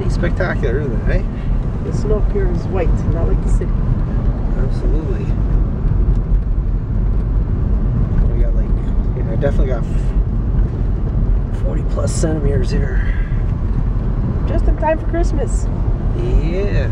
pretty spectacular, isn't it, eh? The snow up here is white, not like the city. Absolutely. We got like, yeah, I definitely got 40 plus centimeters here. Just in time for Christmas. Yeah.